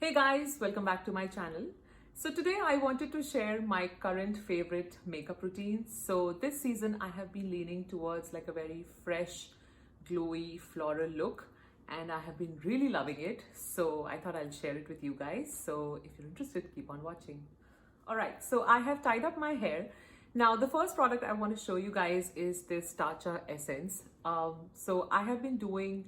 Hey guys, welcome back to my channel. So today I wanted to share my current favorite makeup routine. So this season I have been leaning towards like a very fresh, glowy, floral look and I have been really loving it. So I thought I'll share it with you guys. So if you're interested, keep on watching. Alright, so I have tied up my hair. Now the first product I want to show you guys is this Tatcha Essence. So I have been doing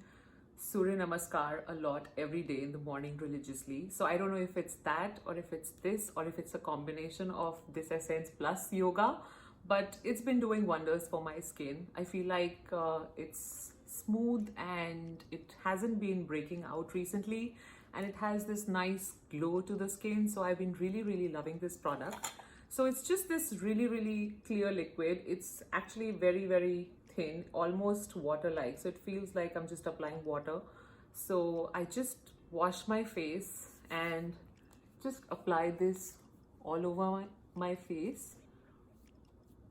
Surya Namaskar a lot every day in the morning religiously. So I don't know if it's that or if it's this or if it's a combination of this essence plus yoga, but it's been doing wonders for my skin. I feel like it's smooth and it hasn't been breaking out recently and it has this nice glow to the skin. So I've been really loving this product. So it's just this really clear liquid. It's actually very thin, almost water-like. So it feels like I'm just applying water. So I just wash my face and just apply this all over my face.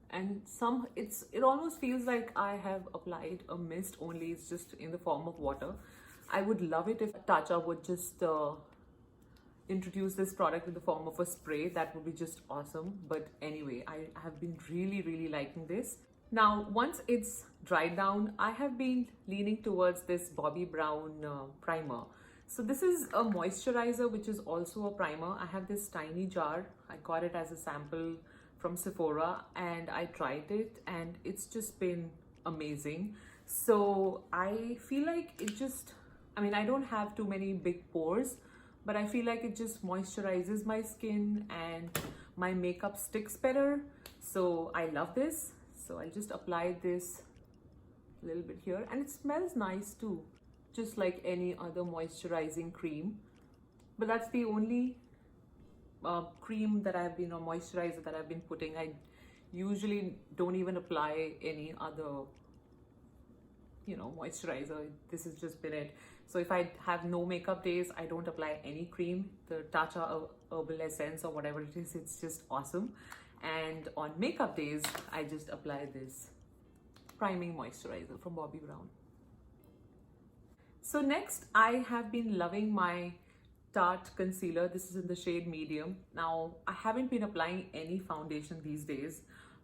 And it almost feels like I have applied a mist, only it's just in the form of water. I would love it if Tatcha would just introduce this product in the form of a spray. That would be just awesome. But anyway, I have been really liking this. Now, once it's dried down, I have been leaning towards this Bobbi Brown primer. So this is a moisturizer, which is also a primer. I have this tiny jar. I got it as a sample from Sephora and I tried it and it's just been amazing. So I feel like I don't have too many big pores, but I feel like it just moisturizes my skin and my makeup sticks better. So I love this. So I'll just apply this a little bit here and it smells nice too, just like any other moisturizing cream. But that's the only cream that I've been, or moisturizer that I've been putting. I usually don't even apply any other moisturizer. This has just been it. So if I have no makeup days, I don't apply any cream. The Tatcha Herbal Essence or whatever it is, it's just awesome. And on makeup days, I just apply this priming moisturizer from Bobbi Brown. So next, I have been loving my Tarte concealer. This is in the shade medium. Now, I haven't been applying any foundation these days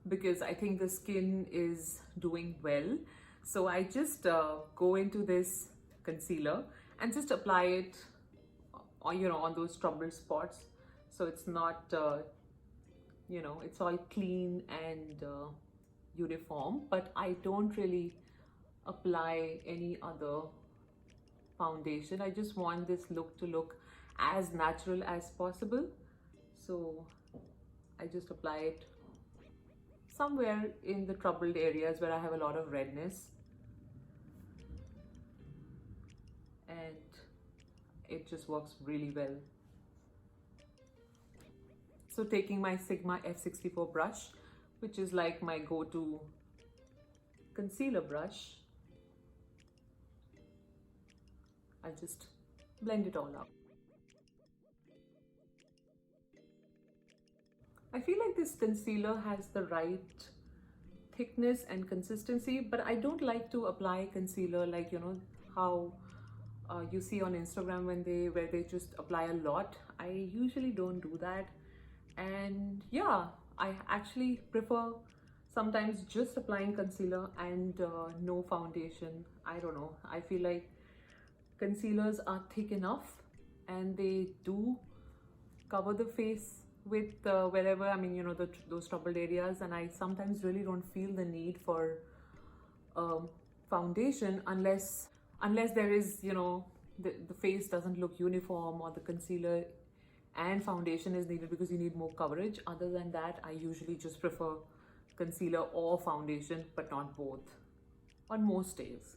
because I think the skin is doing well. So I just go into this concealer and just apply it on those troubled spots. So it's not it's all clean and uniform, but I don't really apply any other foundation. I just want this look to look as natural as possible. So I just apply it somewhere in the troubled areas where I have a lot of redness. And it just works really well. So taking my Sigma F64 brush, which is like my go-to concealer brush, I'll just blend it all up. I feel like this concealer has the right thickness and consistency, but I don't like to apply concealer like, how you see on Instagram where they just apply a lot. I usually don't do that. And yeah, I actually prefer sometimes just applying concealer and no foundation. I don't know. I feel like concealers are thick enough and they do cover the face with wherever, those troubled areas. And I sometimes really don't feel the need for foundation unless there is, the face doesn't look uniform or the concealer and foundation is needed because you need more coverage. Other than that, I usually just prefer concealer or foundation, but not both on most days.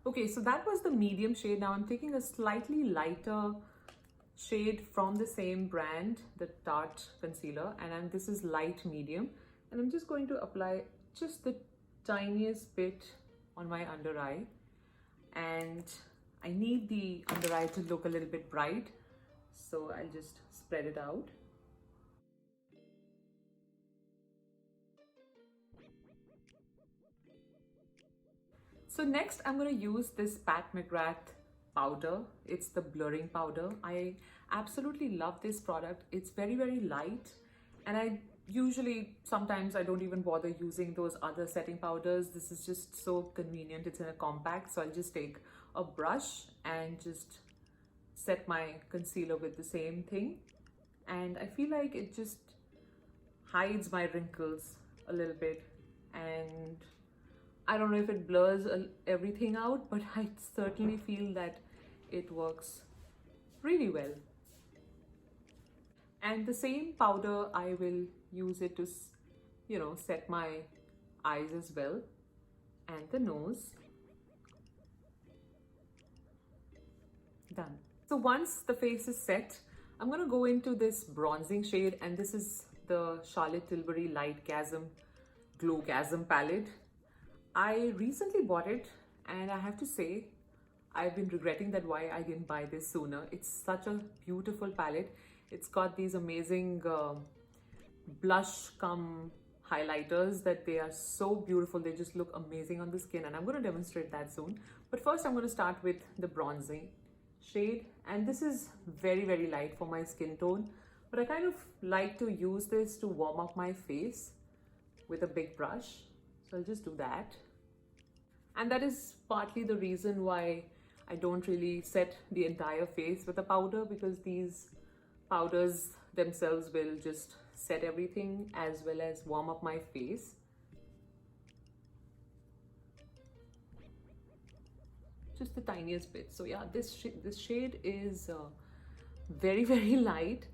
Okay, so that was the medium shade. Now I'm taking a slightly lighter shade from the same brand, the Tarte concealer, and this is light medium. And I'm just going to apply just the tiniest bit on my under eye. And I need the under eye to look a little bit bright, so I'll just spread it out. So next I'm going to use this Mcgrath powder. It's the blurring powder. I absolutely love this product. It's very, very light, and I usually, sometimes I don't even bother using those other setting powders. This is just so convenient. It's in a compact, so I'll just take a brush and just set my concealer with the same thing, and I feel like it just hides my wrinkles a little bit, and I don't know if it blurs everything out, but I certainly feel that it works really well. And the same powder, I will use it to, you know, set my eyes as well, and the nose. Done. So once the face is set, I'm going to go into this bronzing shade, and this is the Charlotte Tilbury Lightgasm Glowgasm palette. I recently bought it, and I have to say, I've been regretting that why I didn't buy this sooner. It's such a beautiful palette. It's got these amazing blush cum highlighters that they are so beautiful. They just look amazing on the skin, and I'm going to demonstrate that soon. But first I'm going to start with the bronzing shade, and this is very, very light for my skin tone, but I kind of like to use this to warm up my face with a big brush. So I'll just do that. And that is partly the reason why I don't really set the entire face with a powder, because these powders themselves will just set everything as well as warm up my face. Just the tiniest bit. So yeah, this shade is very, very light,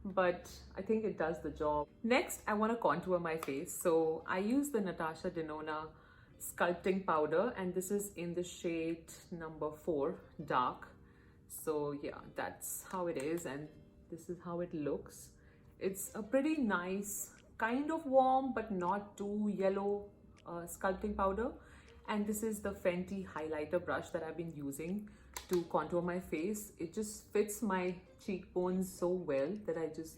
but I think it does the job. Next, I want to contour my face. So I use the Natasha Denona Sculpting powder, and this is in the shade number 4, dark. So yeah, that's how it is, and this is how it looks. It's a pretty nice, kind of warm but not too yellow sculpting powder. And this is the Fenty highlighter brush that I've been using to contour my face. It just fits my cheekbones so well that I just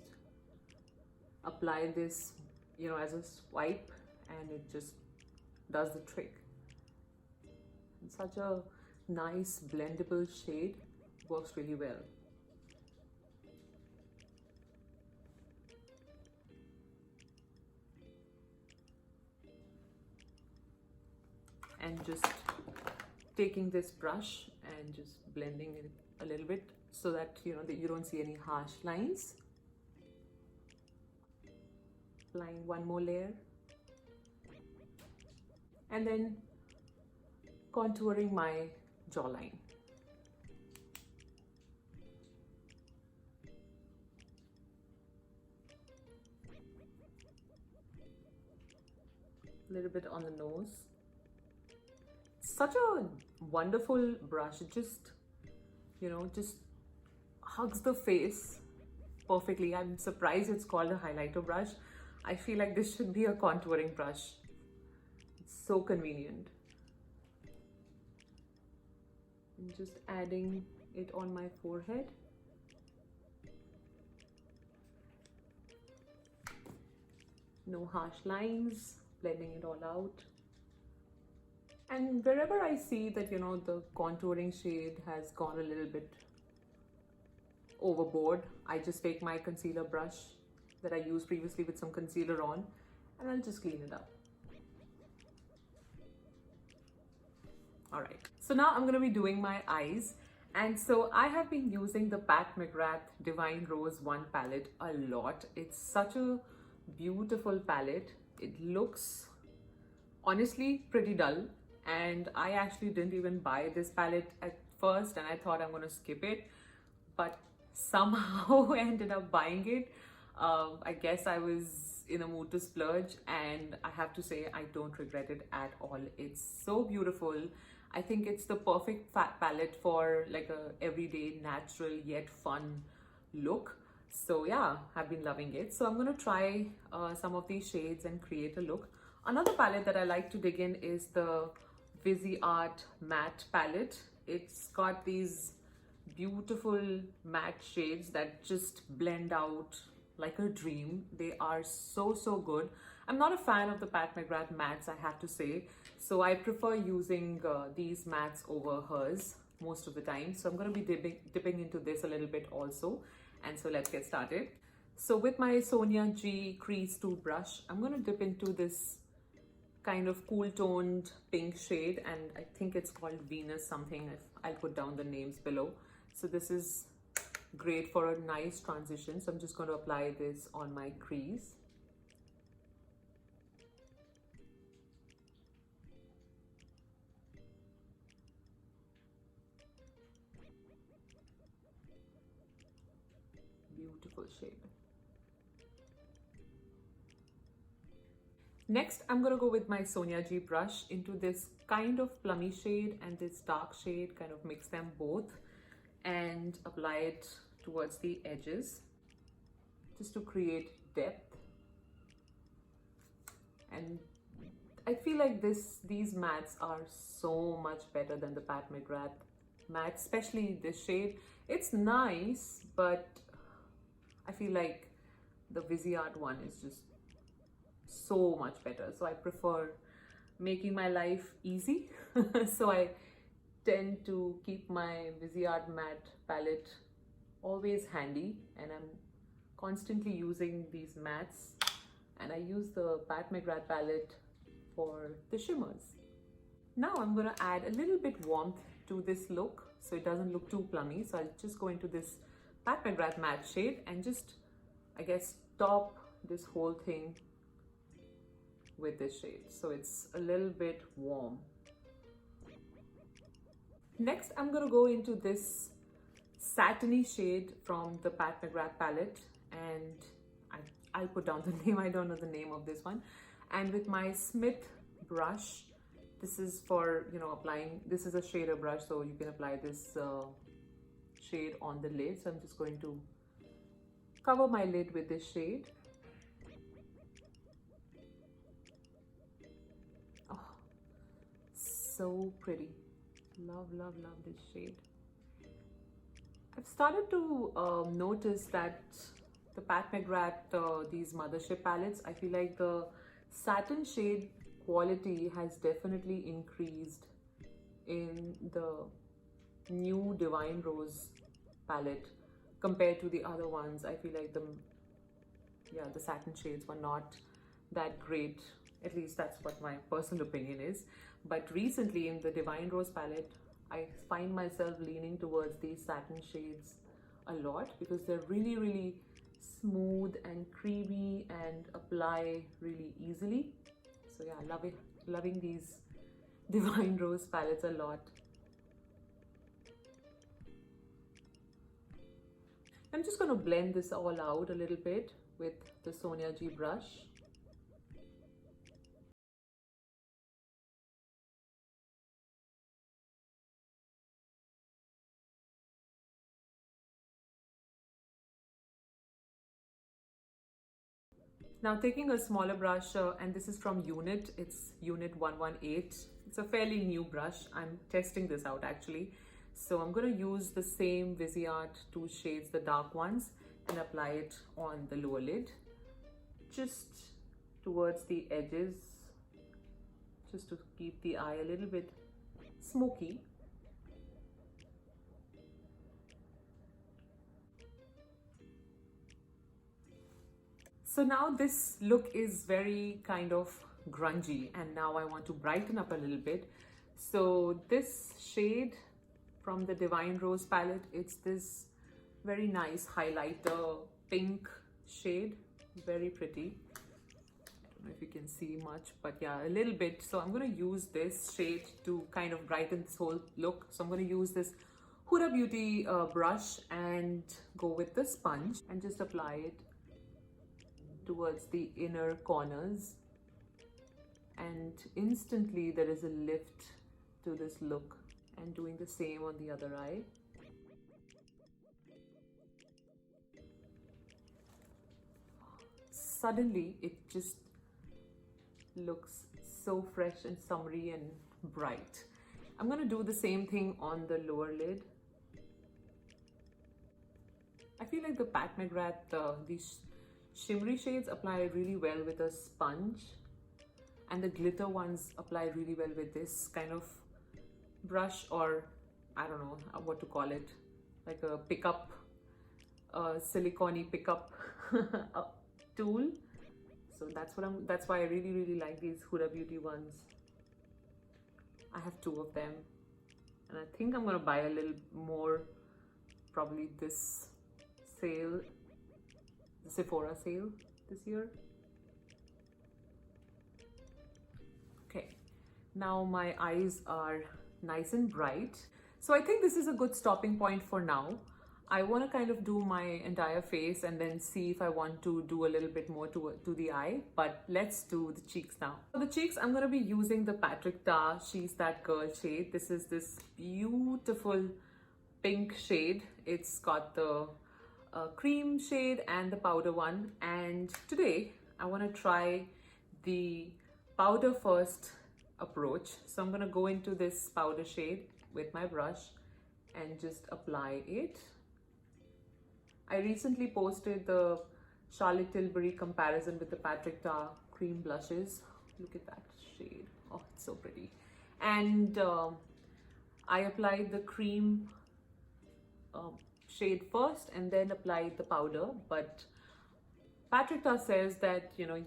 apply this, you know, as a swipe, and it just does the trick. It's such a nice blendable shade, works really well. And just taking this brush and just blending it a little bit so that, you know, that you don't see any harsh lines. Applying one more layer, and then contouring my jawline. A little bit on the nose. Such a wonderful brush. It just, you know, just hugs the face perfectly. I'm surprised it's called a highlighter brush. I feel like this should be a contouring brush. It's so convenient. I'm just adding it on my forehead. No harsh lines, blending it all out. And wherever I see that, you know, the contouring shade has gone a little bit overboard, I just take my concealer brush that I used previously with some concealer on, and I'll just clean it up. All right, so now I'm going to be doing my eyes. And so I have been using the Mcgrath Divine Rose 1 palette a lot. It's such a beautiful palette. It looks honestly pretty dull, and I actually didn't even buy this palette at first, and I thought I'm going to skip it, but somehow ended up buying it. I guess I was in a mood to splurge, and I have to say I don't regret it at all. It's so beautiful. I think it's the perfect palette for like a everyday natural yet fun look. So yeah, I've been loving it. So I'm going to try some of these shades and create a look. Another palette that I like to dig in is the Viseart matte palette. It's got these beautiful matte shades that just blend out like a dream. They are so, so good. I'm not a fan of the Mcgrath mattes, I have to say. So I prefer using these mattes over hers most of the time. So I'm going to be dipping into this a little bit also. And so let's get started. So with my Sonia G crease toothbrush, I'm going to dip into this kind of cool toned pink shade, and I think it's called Venus something. I'll put down the names below. So this is great for a nice transition. So I'm just going to apply this on my crease. Beautiful shade. Next, I'm going to go with my Sonia G brush into this kind of plummy shade and this dark shade, kind of mix them both and apply it towards the edges just to create depth. And I feel like these mattes are so much better than the Pat McGrath matte, especially this shade. It's nice, but I feel like the Viseart one is just so much better. So I prefer making my life easy. So I tend to keep my Viseart matte palette always handy, and I'm constantly using these mattes, and I use the Pat McGrath palette for the shimmers. Now I'm going to add a little bit warmth to this look so it doesn't look too plummy. So I'll just go into this Pat McGrath matte shade and just, I guess, top this whole thing with this shade so it's a little bit warm. Next, I'm going to go into this satiny shade from the Pat McGrath palette, and I'll put down the name. I don't know the name of this one. And with my Smith brush, this is for, you know, applying, this is a shader brush, so you can apply this shade on the lid. So I'm just going to cover my lid with this shade. Oh, so pretty. Love, love, love this shade. I've started to notice that the Pat McGrath, these mothership palettes, I feel like the satin shade quality has definitely increased in the new Divine Rose palette compared to the other ones. I feel like the satin shades were not that great. At least that's what my personal opinion is. But recently in the Divine Rose palette, I find myself leaning towards these satin shades a lot because they're really, really smooth and creamy and apply really easily. So yeah, loving these Divine Rose palettes a lot. I'm just going to blend this all out a little bit with the Sonia G brush. Now taking a smaller brush, and this is from Unit, it's Unit 118. It's a fairly new brush. I'm testing this out actually. So I'm going to use the same Viseart two shades, the dark ones, and apply it on the lower lid, just towards the edges, just to keep the eye a little bit smoky. So now this look is very kind of grungy, and now I want to brighten up a little bit. So this shade from the Divine Rose palette, it's this very nice highlighter pink shade, very pretty. I don't know if you can see much, but yeah, a little bit. So I'm going to use this shade to kind of brighten this whole look. So I'm going to use this Huda Beauty brush and go with the sponge and just apply it towards the inner corners, and instantly there is a lift to this look, and doing the same on the other eye. Suddenly it just looks so fresh and summery and bright. I'm going to do the same thing on the lower lid. I feel like the Pat McGrath, these shimmery shades apply really well with a sponge, and the glitter ones apply really well with this kind of brush or I don't know what to call it, like a pickup, silicone-y pickup tool. So that's why I really like these Huda Beauty ones. I have 2 of them, and I think I'm gonna buy a little more, probably this sale, the Sephora sale this year. Okay, now my eyes are nice and bright, so I think this is a good stopping point for now. I want to kind of do my entire face and then see if I want to do a little bit more to the eye, but let's do the cheeks now. For the cheeks, I'm going to be using the Patrick Ta She's That Girl shade. This is this beautiful pink shade. It's got the cream shade and the powder one, and today I want to try the powder first approach. So I'm going to go into this powder shade with my brush and just apply it. I recently posted the Charlotte Tilbury comparison with the Patrick Ta cream blushes. Look at that shade. Oh, it's so pretty. And I applied the cream shade first and then applied the powder. But Patrick Ta says that, you know,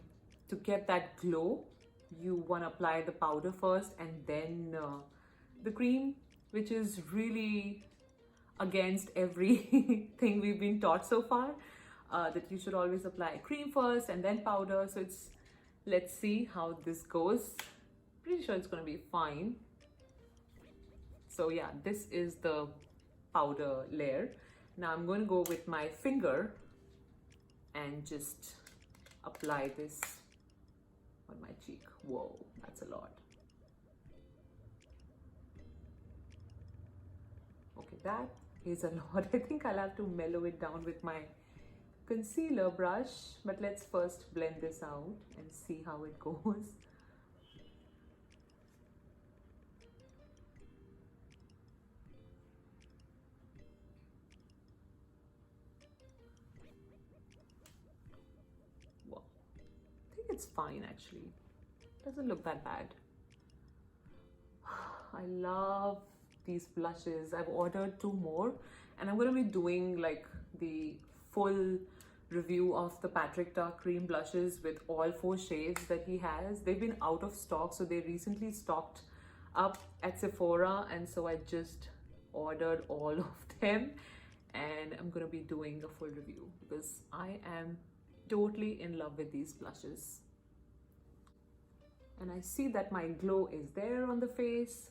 to get that glow, you want to apply the powder first and then the cream, which is really against everything we've been taught so far, that you should always apply cream first and then powder. So let's see how this goes. Pretty sure it's going to be fine. So yeah, this is the powder layer. Now I'm going to go with my finger and just apply this on my cheek. Whoa, that's a lot. Okay, that is a lot. I think I'll have to mellow it down with my concealer brush, but let's first blend this out and see how it goes. Wow, I think it's fine actually. Doesn't look that bad. I love these blushes. I've ordered 2 more and I'm going to be doing like the full review of the Patrick Ta cream blushes with all 4 shades that he has. They've been out of stock, so they recently stocked up at Sephora, and so I just ordered all of them and I'm going to be doing a full review because I am totally in love with these blushes. And I see that my glow is there on the face.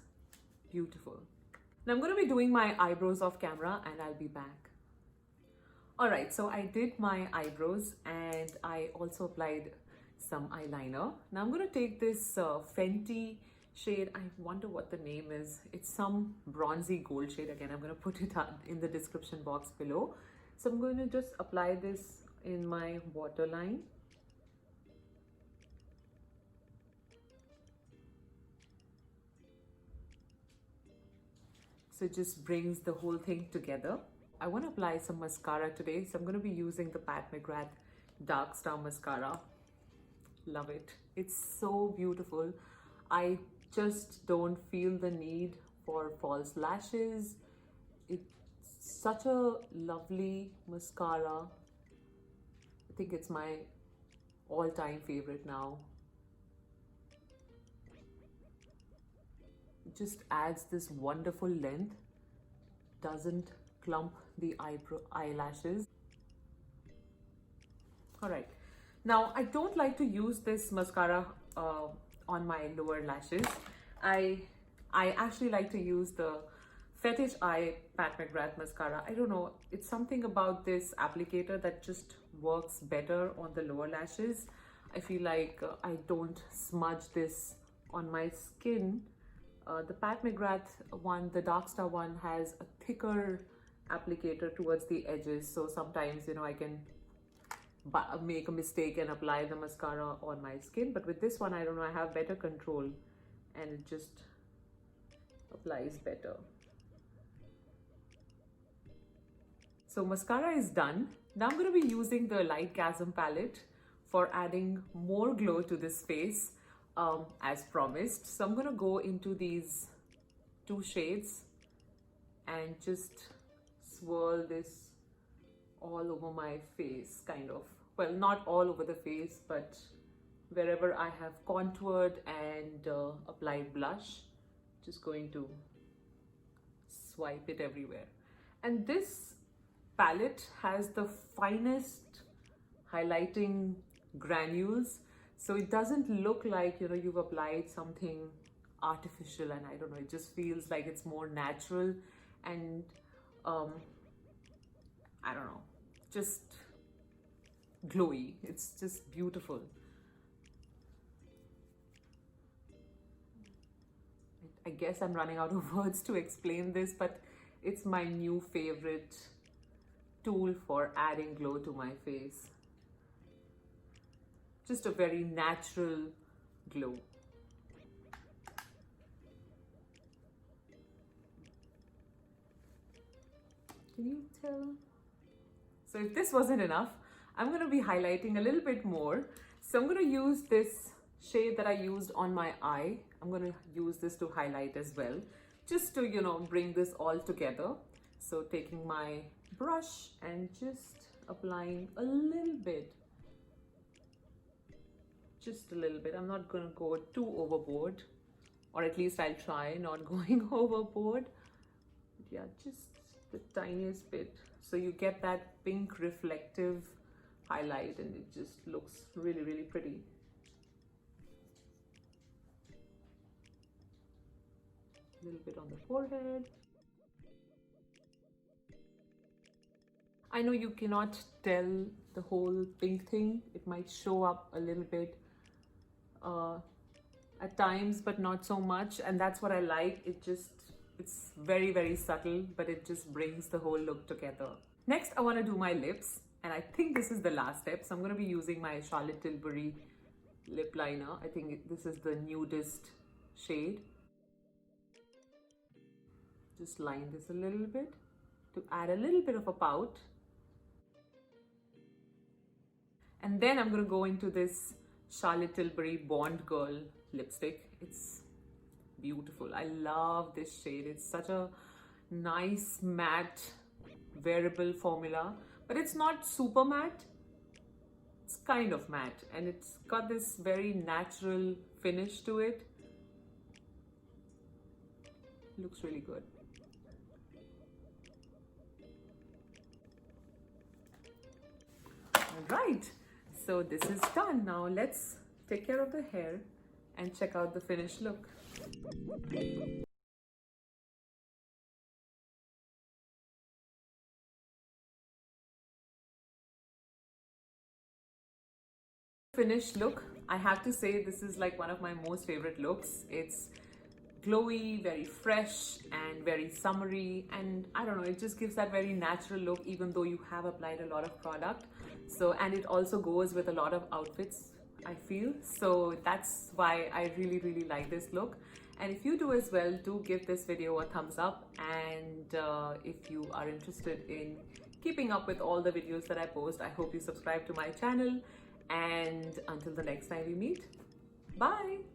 Beautiful. Now I'm going to be doing my eyebrows off camera and I'll be back. Alright, so I did my eyebrows and I also applied some eyeliner. Now I'm going to take this Fenty shade. I wonder what the name is. It's some bronzy gold shade. Again, I'm going to put it in the description box below. So I'm going to just apply this in my waterline. So it just brings the whole thing together. I want to apply some mascara today, so I'm going to be using the Mcgrath Dark Star Mascara. Love it. It's so beautiful. I just don't feel the need for false lashes. It's such a lovely mascara. I think it's my all-time favorite now. Just adds this wonderful length, doesn't clump the eyelashes. All right, now I don't like to use this mascara on my lower lashes. I actually like to use the Fetish Eye Mcgrath Mascara. I don't know, it's something about this applicator that just works better on the lower lashes. I feel like I don't smudge this on my skin. The Mcgrath one, the Dark Star one, has a thicker applicator towards the edges, so sometimes, you know, I can make a mistake and apply the mascara on my skin, but with this one, I don't know, I have better control and it just applies better. So mascara is done. Now I'm going to be using the Lightgasm palette for adding more glow to this face. As promised. So I'm going to go into these 2 shades and just swirl this all over my face, kind of. Well, not all over the face, but wherever I have contoured and applied blush, just going to swipe it everywhere. And this palette has the finest highlighting granules, so it doesn't look like, you know, you've applied something artificial, and I don't know, it just feels like it's more natural and I don't know, just glowy. It's just beautiful. I guess I'm running out of words to explain this, but it's my new favorite tool for adding glow to my face. Just a very natural glow. Can you tell? So if this wasn't enough, I'm going to be highlighting a little bit more. So I'm going to use this shade that I used on my eye. I'm going to use this to highlight as well, just to, you know, bring this all together. So taking my brush and just applying a little bit, just a little bit. I'm not going to go too overboard, or at least I'll try not going overboard. But yeah, just the tiniest bit, so you get that pink reflective highlight and it just looks really, really pretty. A little bit on the forehead. I know you cannot tell the whole pink thing. It might show up a little bit at times, but not so much, and that's what I like. It's very, very subtle, but it just brings the whole look together. Next, I want to do my lips, and I think this is the last step. So I'm going to be using my Charlotte Tilbury lip liner. I think this is the nudist shade. Just line this a little bit to add a little bit of a pout. And then I'm going to go into this Charlotte Tilbury Bond Girl lipstick. It's beautiful. I love this shade. It's such a nice matte wearable formula, but it's not super matte. It's kind of matte, and it's got this very natural finish to it. Looks really good. All right, so this is done. Now let's take care of the hair and check out the finished look. Finished look, I have to say this is like one of my most favorite looks. It's glowy, very fresh and very summery, and I don't know, it just gives that very natural look even though you have applied a lot of product. So, and it also goes with a lot of outfits, I feel. So that's why I really, really like this look. And if you do as well, do give this video a thumbs up. And if you are interested in keeping up with all the videos that I post, I hope you subscribe to my channel. And until the next time we meet, bye.